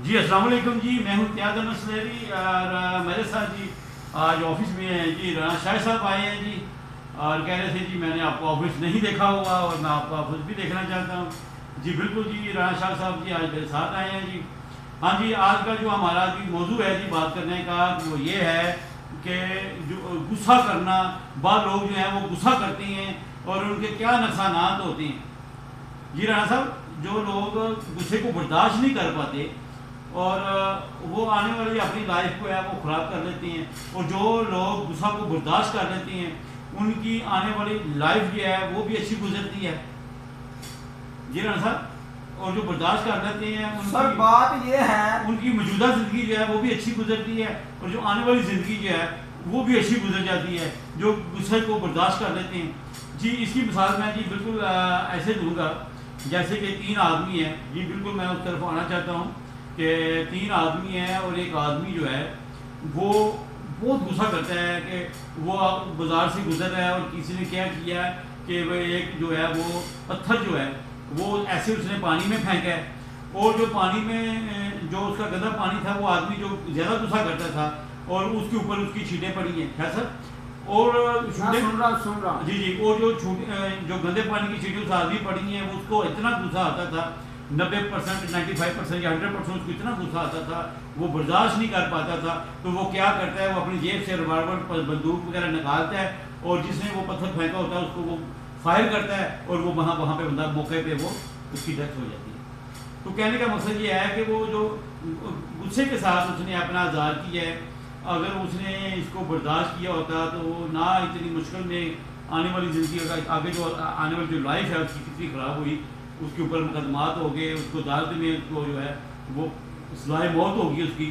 جی السلام علیکم جی، میں ہوں امتیاز احمد سلیری اور میرے ساتھ جی آج آفس میں ہیں جی رانا شاہ صاحب آئے ہیں جی، اور کہہ رہے تھے جی میں نے آپ کو آفس نہیں دیکھا ہوا اور میں آپ کو آفس بھی دیکھنا چاہتا ہوں۔ جی بالکل جی، رانا شاہ صاحب جی آج میرے ساتھ آئے ہیں جی۔ ہاں جی، آج کا جو ہمارا جی موضوع ہے جی بات کرنے کا وہ یہ ہے کہ جو غصہ کرنا، بعض لوگ جو ہیں وہ غصہ کرتے ہیں اور ان کے کیا نقصانات ہوتے ہیں۔ جی رانا صاحب، جو لوگ غصے کو برداشت نہیں کر پاتے اور وہ آنے والی اپنی لائف کو ہے وہ خراب کر لیتے ہیں، اور جو لوگ غصہ کو برداشت کر لیتے ہیں ان کی آنے والی لائف جو ہے وہ بھی اچھی گزرتی ہے۔ جی رانا صاحب، اور جو برداشت کر لیتے ہیں سر بات یہ ہے ان کی موجودہ زندگی جو ہے وہ بھی اچھی گزرتی ہے، اور جو آنے والی زندگی جو ہے وہ بھی اچھی گزر جاتی ہے جو غصے کو برداشت کر لیتے ہیں۔ جی اس کی مثال میں جی بالکل ایسے دوں گا جیسے کہ تین آدمی ہیں جی، بالکل میں اس طرف آنا چاہتا ہوں کہ تین آدمی ہیں اور ایک آدمی جو ہے وہ بہت غصہ کرتا ہے کہ وہ بازار سے گزر رہا ہے اور کسی نے کیا کیا ہے کہ وہ ایک جو ہے وہ پتھر جو ہے وہ ایسے اس نے پانی میں پھینکا ہے، اور جو پانی میں جو اس کا گندا پانی تھا وہ آدمی جو زیادہ غصہ کرتا تھا اور اس کے اوپر اس کی چھینٹیں پڑی ہیں، ہے سر؟ اور سن رہا جی جی، وہ جو گندے پانی کی چھینٹیں اس آدمی پڑی ہیں اس کو اتنا غصہ آتا تھا، 90%، 95% یا 100% اس کو اتنا غصہ آتا تھا وہ برداشت نہیں کر پاتا تھا، تو وہ کیا کرتا ہے، وہ اپنی جیب سے ریوالور بندوق وغیرہ نکالتا ہے اور جس نے وہ پتھر پھینکا ہوتا ہے اس کو وہ فائر کرتا ہے اور وہ وہاں پہ بندہ موقع پہ وہ اس کی ڈیتھ ہو جاتی ہے۔ تو کہنے کا مقصد یہ ہے کہ وہ جو غصے کے ساتھ اس نے اپنا اظہار کیا ہے، اگر اس نے اس کو برداشت کیا ہوتا تو وہ نہ اتنی مشکل میں آنے والی زندگی آگے جو آنے والی جو لائف ہے اس کی کتنی خراب ہوئی، اس کے اوپر مقدمات ہو گئے، اس کو عدالت میں اس کو جو ہے وہ سزائے موت ہوگی اس کی۔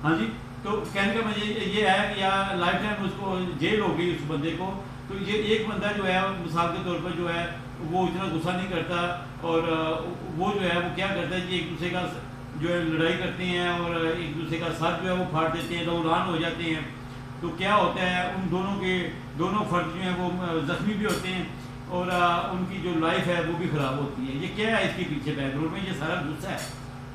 ہاں جی، تو کہنے کا مجھے یہ ہے کہ یا لائف ٹائم اس کو جیل ہو گئی اس بندے کو۔ تو یہ ایک بندہ جو ہے مثال کے طور پر جو ہے وہ اتنا غصہ نہیں کرتا، اور وہ جو ہے وہ کیا کرتا ہے کہ ایک دوسرے کا جو ہے لڑائی کرتے ہیں اور ایک دوسرے کا سر جو ہے وہ پھاڑ دیتے ہیں، لہولان ہو جاتے ہیں۔ تو کیا ہوتا ہے ان دونوں فرد جو ہیں وہ زخمی بھی ہوتے ہیں اور ان کی جو لائف ہے وہ بھی خراب ہوتی ہے۔ یہ کیا ہے اس کے پیچھے بیک گراؤنڈ میں؟ یہ سارا غصہ ہے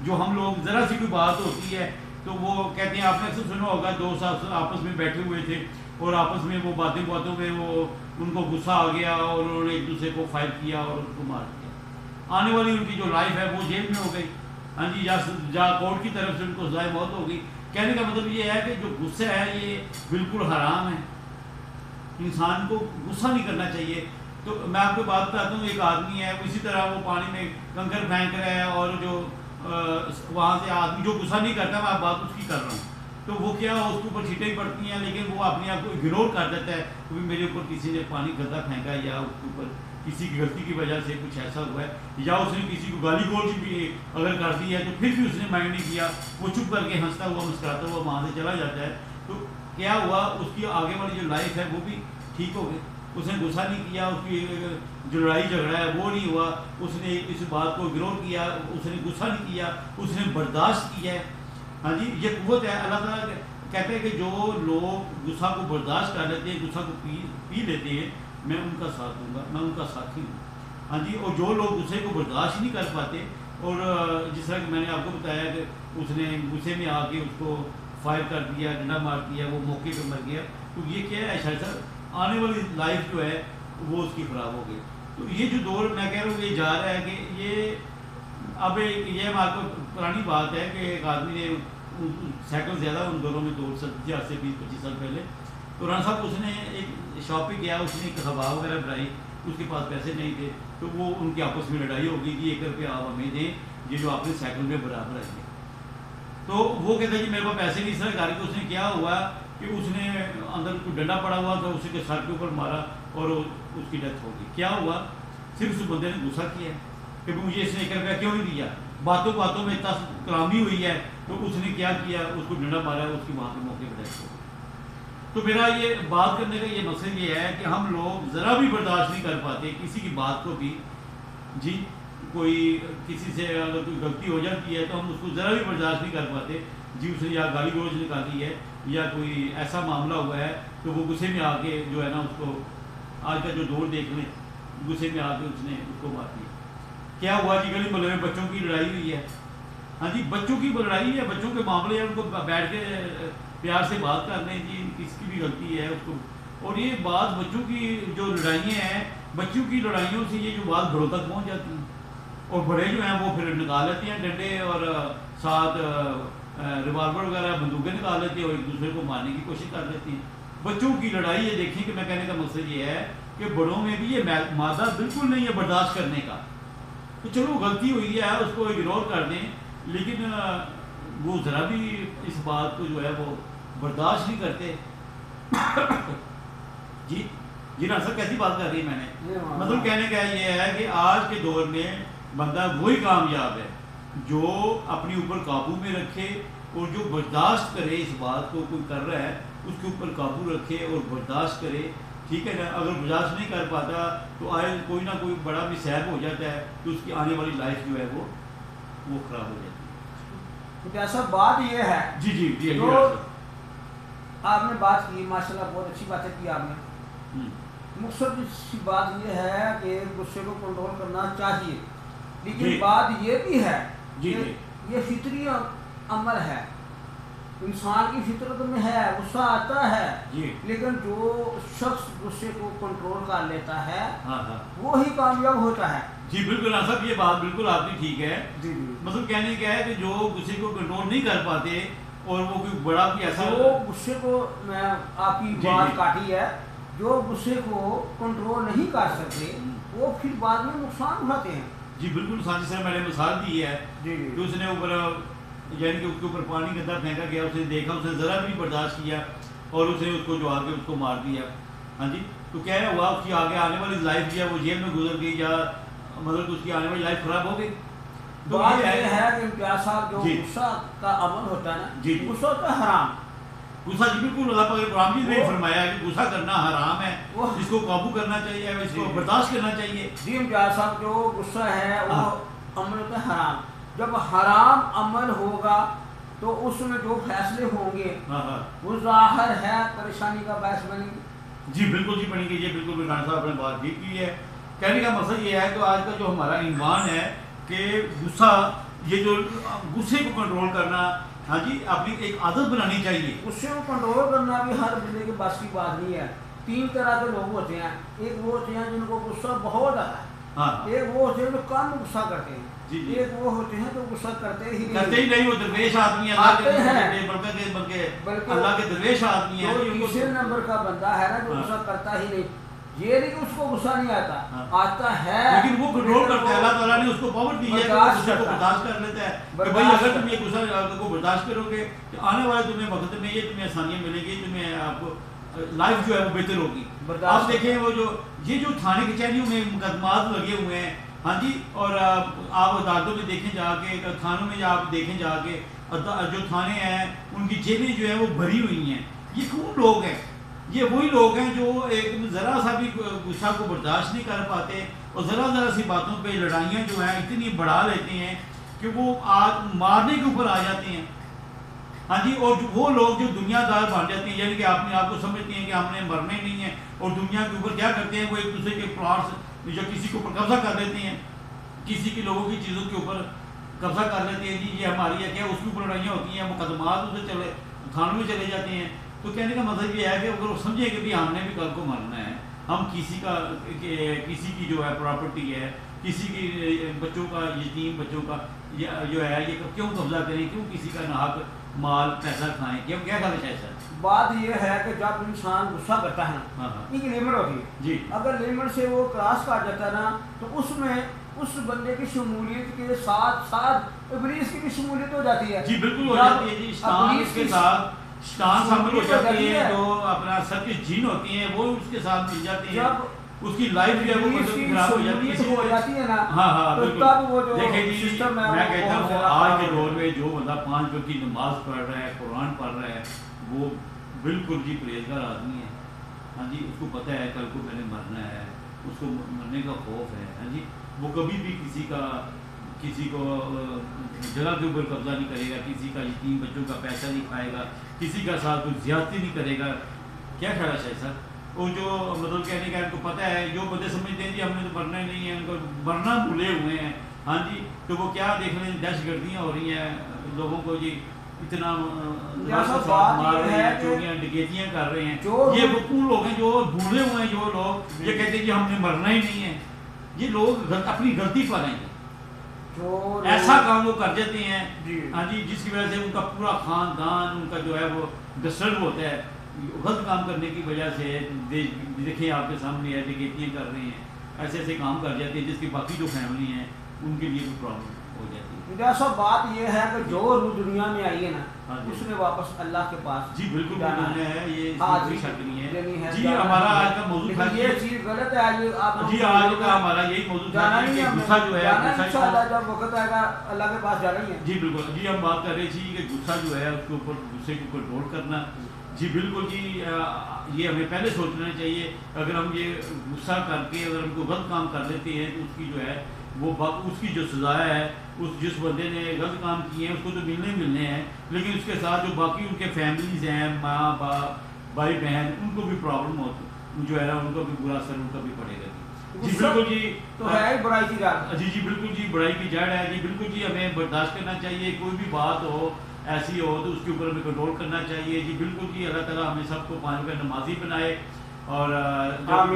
جو ہم لوگ ذرا سی کوئی بات ہوتی ہے تو وہ کہتے ہیں، آپ نے اکثر سنا ہوگا دو ساتھ آپس میں بیٹھے ہوئے تھے اور آپس میں وہ باتوں میں وہ ان کو غصہ آ گیا اور انہوں نے ایک دوسرے کو فائر کیا اور ان کو مار دیا، آنے والی ان کی جو لائف ہے وہ جیل میں ہو گئی۔ ہاں جی، یا کورٹ کی طرف سے ان کو سزائے موت ہو گئی۔ کہنے کا مطلب یہ ہے کہ جو غصہ ہے یہ بالکل حرام ہے، انسان کو غصہ نہیں کرنا چاہیے۔ تو میں آپ کو بات بتاتا ہوں، ایک آدمی ہے وہ اسی طرح وہ پانی میں کنکر پھینک رہا ہے اور جو وہاں سے آدمی جو غصہ نہیں کرتا، میں بات اس کی کر رہا ہوں، تو وہ کیا اس کے اوپر چھینٹیں پڑتی ہیں لیکن وہ اپنے آپ کو اگنور کر دیتا ہے کہ میرے اوپر کسی نے پانی گندا پھینکا یا اس کے اوپر کسی کی غلطی کی وجہ سے کچھ ایسا ہوا ہے، یا اس نے کسی کو گالی گلوچ بھی اگر کر دی ہے تو پھر بھی اس نے مائنڈ نہیں کیا، وہ چپ کر کے ہنستا ہوا مسکراتا ہوا وہاں سے چلا جاتا ہے۔ تو کیا ہوا، اس کی آگے والی جو لائف ہے وہ بھی ٹھیک ہو گئی، اس نے غصہ نہیں کیا، اس کی جو لڑائی جھگڑا ہے وہ نہیں ہوا، اس نے اس بات کو اگنور کیا، اس نے غصہ نہیں کیا، اس نے برداشت کیا ہے۔ ہاں جی، یہ قوت ہے۔ اللہ تعالیٰ کہتے ہیں کہ جو لوگ غصہ کو برداشت کر لیتے ہیں، غصہ کو پی لیتے ہیں، میں ان کا ساتھ دوں گا، میں ان کا ساتھی ہوں۔ ہاں جی، اور جو لوگ غصے کو برداشت نہیں کر پاتے، اور جس طرح کہ میں نے آپ کو بتایا کہ اس نے غصے میں آ کے اس کو فائر کر دیا، ڈنڈا مار دیا، وہ موقع پہ مر گیا، تو یہ کیا ہے شاید صاحب، آنے والی لائف جو ہے وہ اس کی خراب ہو گئی۔ تو یہ جو دور میں کہہ رہا ہوں یہ جا رہا ہے کہ یہ اب یہ ہم آپ کو پرانی بات ہے کہ ایک آدمی نے سائیکل زیادہ ان دونوں میں دوڑ سکتی تھی آج سے 20-25 سال پہلے، تو رانا صاحب اس نے ایک شاپ پہ گیا، اس نے ایک ہوا وغیرہ بنائی، اس کے پاس پیسے نہیں تھے، تو وہ ان کی آپس میں لڑائی ہو گئی کہ 1 روپیہ آپ ہمیں دیں یہ جو آپ نے سائیکل میں برابر ہے۔ تو وہ کہتا ہے کہ میرے پاس پیسے نہیں، اس طرح کر کے اس نے کیا ہوا کہ اس نے اندر کوئی ڈنڈا پڑا ہوا تھا، اسی کے سر کے اوپر مارا اور اس کی ڈیتھ ہو گئی۔ کیا ہوا؟ صرف اس بندے نے غصہ کیا کہ مجھے اس نے 1 روپیہ کیوں نہیں دیا، باتوں میں اتنا کلامی ہوئی ہے، تو اس نے کیا کیا، اس کو ڈنڈا مارا، اس کی وہاں کے موقع پہ ڈیتھ ہو گئی۔ تو میرا یہ بات کرنے کا یہ مقصد یہ ہے کہ ہم لوگ ذرا بھی برداشت نہیں کر پاتے کسی کی بات کو بھی، جی کوئی کسی سے اگر کوئی غلطی ہو جاتی ہے تو ہم اس کو ذرا بھی برداشت نہیں کر پاتے، جی اس نے یا گالی گلوچ نکالی ہے یا کوئی ایسا معاملہ ہوا ہے تو وہ غصے میں آ کے جو ہے نا اس کو، آج کا جو دور دیکھ لیں، غصے میں آ کے اس نے اس کو مار دیا۔ کیا ہوا جی، گلی محلے میں بچوں کی لڑائی ہوئی ہے، ہاں جی بچوں کی لڑائی ہے، بچوں کے معاملے ہیں، ان کو بیٹھ کے پیار سے بات کر لیں جی کس کی بھی غلطی ہے اس کو. اور یہ بات بچوں کی جو لڑائیاں ہیں، بچوں کی لڑائیوں سے یہ جو بات بڑوں تک پہنچ جاتی ہیں، اور بڑے جو ہیں وہ پھر نکال لیتے ہیں ڈنڈے اور ساتھ ریوالور وغیرہ بندوقیں نکال لیتے ہیں اور ایک دوسرے کو مارنے کی کوشش کر لیتے ہیں. بچوں کی لڑائی یہ دیکھیں کہ میں کہنے کا مقصد یہ ہے کہ بڑوں میں بھی یہ مادہ بالکل نہیں ہے برداشت کرنے کا. تو چلو غلطی ہوئی ہے اس کو اگنور کر دیں، لیکن وہ ذرا بھی اس بات کو جو ہے وہ برداشت نہیں کرتے. جی جی نا سر کیسی بات کر رہی میں نے، مطلب کہنے کا یہ ہے کہ آج کے دور میں بندہ وہی کامیاب ہے جو اپنی اوپر قابو میں رکھے اور جو برداشت کرے اس بات کو کوئی کر رہا ہے اس کے اوپر قابو رکھے اور برداشت کرے. ٹھیک ہے نا، اگر برداشت نہیں کر پاتا تو آئے کوئی نہ کوئی بڑا بھی سیب ہو جاتا ہے تو اس کی آنے والی لائف جو ہے وہ خراب ہو جاتی ہے. تو ایسا بات یہ ہے جی جی جی تو آپ نے بات کی ماشاءاللہ بہت اچھی باتیں کی آپ نے. مقصد سی بات یہ ہے کہ غصے کو کنٹرول کرنا چاہیے، لیکن بات یہ بھی ہے کہ یہ فطری عمل ہے، انسان کی فطرت میں ہے، غصہ آتا ہے، لیکن جو شخص غصے کو کنٹرول کر لیتا ہے وہی کامیاب ہوتا ہے. جی بالکل صاحب یہ بات بالکل آپ کی ٹھیک ہے. مطلب کہنے کیا ہے کہ جو غصے کو کنٹرول نہیں کر پاتے اور وہ کوئی بڑا بھی ایسا جو غصے کو، میں آپ کی بات کاٹی ہے، جو غصے کو کنٹرول نہیں کر سکتے وہ پھر بعد میں نقصان اٹھاتے ہیں. جی بالکل سانجی صاحب میں نے مثال دی ہے کہ اس نے اوپر یعنی کہ اس کے اوپر پانی گندا پھینکا گیا، اس نے دیکھا، اس نے ذرا بھی برداشت کیا اور اس نے اس کو جو آگے اس کو مار دیا. ہاں جی تو کیا ہوا اس کی آگے آنے والی لائف جو ہے وہ جیل میں گزر گئی یا مطلب اس کی آنے والی لائف خراب ہو گئی. تو بات یہ ہے کہ امتیاز صاحب جو غصہ کا عمل ہوتا ہے نا، غصہ ہوتا ہے حرام. غصہ جی بالکل اللہ پاک قرآن نے فرمایا کہ غصہ کرنا حرام ہے، اس کو قابو کرنا چاہیے، اس کو برداشت کرنا چاہیے. جی امتیاز صاحب جو غصہ ہے وہ عمل ہوتا ہے حرام. جب حرام عمل ہوگا تو اس میں جو فیصلے ہوں گے وہ ظاہر ہے پریشانی کا باعث بنیں گے. جی بالکل جی بنیں گے. یہ بالکل برکان صاحب نے بات ٹھیک کی ہے. کہنے کا مقصد یہ ہے کہ آج کا جو ہمارا عنوان ہے کہ غصہ، یہ جو غصے کو کنٹرول کرنا، ہاں جی اپنی ایک عادت بنانی چاہیے. غصے کو کنٹرول کرنا بھی ہر بندے کے بس کی بات نہیں ہے. 3 طرح کے لوگ ہوتے ہیں. ایک وہ ہوتے ہیں جن کو غصہ بہت آتا ہے، ایک وہ ہوتے ہیں جو کم غصہ کرتے ہیں، ایک وہ ہوتے ہیں جو غصہ کرتے ہی نہیں. وہ درویش آدمی ہیں، اللہ کے درویش آدمی ہیں. تیسرے نمبر کا بندہ ہے نا جو غصہ کرتا ہی نہیں. یہ نہیں کہ اس کو غصہ نہیں آتا ہے، لیکن وہ کنٹرول کرتا ہے. اللہ تعالیٰ نے اس کو پاور دی ہے کہ غصے کو برداشت کر لیتا ہے کہ بھائی اگر تم یہ غصہ کو برداشت کرو گے تو آنے والے تمہیں وقت میں یہ تمہیں آسانیاں ملیں گی، تمہیں آپ کو لائف جو ہے وہ بہتر ہوگی. آپ دیکھیں وہ یہ جو تھانے کچہریوں میں مقدمات لگے ہوئے ہیں، ہاں جی، اور آپ عدالتوں میں دیکھیں جا کے، تھانوں میں آپ دیکھیں جا کے جو تھانے ہیں ان کی جیلیں جو ہیں وہ بھری ہوئی ہیں. یہ کون لوگ ہیں؟ یہ وہی لوگ ہیں جو ایک ذرا سا بھی غصہ کو برداشت نہیں کر پاتے اور ذرا سی باتوں پہ لڑائیاں جو ہیں اتنی بڑھا لیتے ہیں کہ وہ مارنے کے اوپر آ جاتے ہیں. ہاں جی، اور وہ لوگ جو دنیا دار بن جاتے ہیں، یعنی کہ اپنے آپ کو سمجھتے ہیں کہ ہم نے مرنے نہیں ہیں، اور دنیا کے اوپر کیا کرتے ہیں، وہ ایک دوسرے کے پلاٹس جو کسی کے اوپر قبضہ کر لیتے ہیں، کسی کے لوگوں کی چیزوں کے اوپر قبضہ کر لیتے ہیں. جی یہ ہماری ہے کیا، اس کے اوپر لڑائیاں ہوتی ہیں، مقدمات اسے چلے تھانوں میں چلے جاتے ہیں. تو کہنے کا مطلب یہ ہے کہ اگر وہ سمجھے کہ بھی ہم نے بھی کل کو مرنا ہے، ہم کسی کی جو ہے پراپرٹی ہے، کسی کی بچوں کا، یتیم بچوں کا جو ہے یہ کیوں قبضہ کریں، کیوں کسی کا ناحق مال پیسہ کھائیں، کیا خیال ہے سر؟ بات یہ ہے کہ جب انسان غصہ کرتا ہے نا، ایک لمٹ ہوتی ہے. جی اگر لمٹ سے وہ کراس کر جاتا ہے نا تو اس میں اس بندے کی شمولیت کے ساتھ ساتھ ابلیس کی بھی شمولیت ہو جاتی ہے. جی بالکل ہو جاتی ہے. جی شیطان کے ساتھ شیطان شامل ہو جاتی ہے، جو اپنا سب کی جن ہوتی ہیں وہ اس کے ساتھ مل جاتی ہیں، اس کی لائف جو ہے وہ خراب ہو جاتی ہے. ہاں بالکل. دیکھیں جی میں کہتا ہوں آج کے دور میں جو بندہ 5 وقت کی نماز پڑھ رہا ہے، قرآن پڑھ رہا ہے، وہ بالکل جی پرہیزگار آدمی ہے. ہاں جی اس کو پتہ ہے کل کو میں نے مرنا ہے، اس کو مرنے کا خوف ہے. ہاں جی وہ کبھی بھی کسی کو جگہ کے اوپر قبضہ نہیں کرے گا، کسی کا یتیم بچوں کا پیسہ نہیں کھائے گا، کسی کا ساتھ کوئی زیادتی نہیں کرے گا. کیا خیال ہے شاہد صاحب؟ وہ جو مطلب کہنے کا ان کو پتہ ہے، جو بندے سمجھتے ہیں جی ہم نے تو مرنا ہی نہیں ہے، ان کو مرنا بھولے ہوئے ہیں، ہاں جی، تو وہ کیا دیکھ رہے ہیں، دہشت گردیاں ہو رہی ہیں لوگوں کو جی اتنا مار رہے ہیں، چوریاں ڈکیتیاں کر رہے ہیں، یہ وہ لوگ ہیں جو بھولے ہوئے ہیں، جو لوگ یہ کہتے ہیں کہ ہم نے مرنا ہی نہیں ہے، یہ لوگ اپنی غلطی پر ہیں، ایسا کام وہ کر دیتے ہیں ہاں جی جس کی وجہ سے ان کا پورا خاندان ان کا جو ہے وہ ڈسٹرب ہوتا ہے غلط کام کرنے کی وجہ سے. دیکھیں آپ کے سامنے ہے ڈکیتیاں کر رہے ہیں، ایسے ایسے کام کر جاتے ہیں جس کی باقی جو فیملی ہیں ان کے لیے بھی پرابلم ہو جاتی ہے. صاحب بات یہ ہے کہ جو روح دنیا میں آئی ہے نا اس نے واپس اللہ کے پاس جی بالکل جانا ہے، یہ کوئی شک نہیں ہے. جی ہمارا آج کا موضوع تھا یہ چیز غلط ہے. جی آج کا ہمارا یہی موضوع تھا کہ غصہ جو ہے انشاءاللہ جب وقت آئے گا اللہ کے پاس جانا ہی ہے. جی بالکل جی ہم بات کر رہے تھے کہ غصہ جو ہے اس کے اوپر غصے کو کنٹرول کرنا. جی بالکل جی یہ ہمیں پہلے سوچنا چاہیے. اگر ہم یہ غصہ کر کے اگر ہم کو غلط کام کر لیتے ہیں تو اس کی جو ہے وہ اس کی جو سزا ہے اس جس بندے نے غلط کام کیے ہیں اس کو تو ملنے ہیں، لیکن اس کے ساتھ جو باقی ان کے فیملیز ہیں ماں باپ بھائی بہن ان کو بھی پرابلم ہوتی جو ہے نا ان کو بھی برا اثر ان کا بھی پڑے گا. جی بالکل جی تو ہے برائی کی جڑ. جی بالکل جی برائی کی جڑ ہے. جی بالکل جی ہمیں برداشت کرنا چاہیے. کوئی بھی بات ہو ایسی ہو تو اس کے اوپر ہمیں کنٹرول کرنا چاہیے. جی بالکل جی اللہ تعالیٰ ہمیں سب کو 5 وقت نمازی بنائے اور جب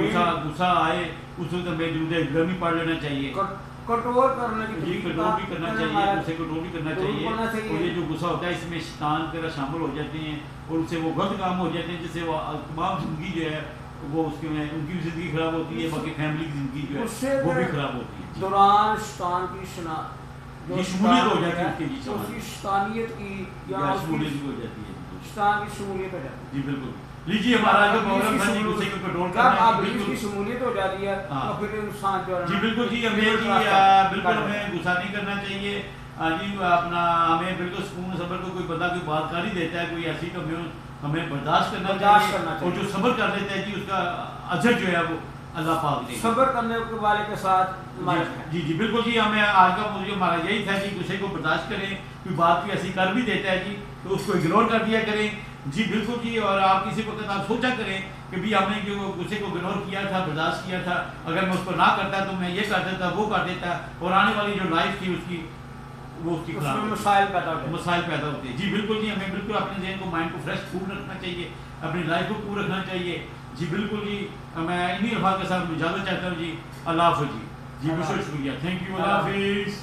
غصہ آئے اس وقت ہمیں درود گرمی پڑھ لینا چاہیے. کنٹرول کرنے کی جی کنٹرول بھی کرنا چاہیے، اسے کنٹرول بھی کرنا چاہیے. اور یہ جو غصہ ہوتا ہے اس میں شیطان وغیرہ شامل ہو جاتے ہیں اور ان سے وہ غلط کام ہو جاتے ہیں جس سے وہ تمام زندگی جو ہے وہ اس کے میں ان کی بھی زندگی خراب ہوتی ہے، باقی فیملی کی زندگی جو ہے وہ بھی خراب ہوتی ہے. دوران شیطان کی شمولیت ہو جاتی ہے اس کے جی اس کی شیطانیت کی یا شمولیت بھی ہو جاتی ہے. شیطان کی شمولیت ہو جاتی ہے. جی بالکل. لیجیے ہمارا جو پروگرام تھا جی غصے کو کنٹرول کرنا ہے. بالکل کی شمولیت ہو جاتی ہے تو پھر انسان جو ہے جی بالکل جی ہمیں بالکل ہمیں غصہ نہیں کرنا چاہیے. جی اپنا ہمیں بالکل سکون صبر کو کوئی بندہ کوئی بات کر ہی دیتا ہے کوئی ایسی تو ہمیں برداشت کرنا چاہیے. اور جو صبر کر لیتا ہے جی اس کا اجر جو ہے وہ اللہ پاک دے. صبر کرنے والے کے ساتھ جی جی بالکل جی ہمیں آج کا موضوع ہمارا یہی تھا کہ غصے کو برداشت کریں. کوئی بات کوئی ایسی کر بھی دیتا ہے جی تو اس کو اگنور کر دیا کریں. جی بالکل جی. اور آپ کسی وقت آپ سوچا کریں کہ بھی ہم نے جو غصے کو اگنور کیا تھا برداشت کیا تھا اگر میں اس کو نہ کرتا تو میں یہ کر دیتا وہ کر دیتا اور آنے والی جو لائف تھی اس کی وہ اس کی مسائل پیدا ہوتے ہیں. جی بالکل جی ہمیں بالکل اپنے ذہن کو مائنڈ کو فریش کول رکھنا چاہیے، اپنی لائف کو کول رکھنا چاہیے. جی بالکل جی میں انہی الفاظ کے ساتھ اجازت چاہتا ہوں. جی اللہ حافظ. جی بہت شکریہ. Thank you. اللہ حافظ.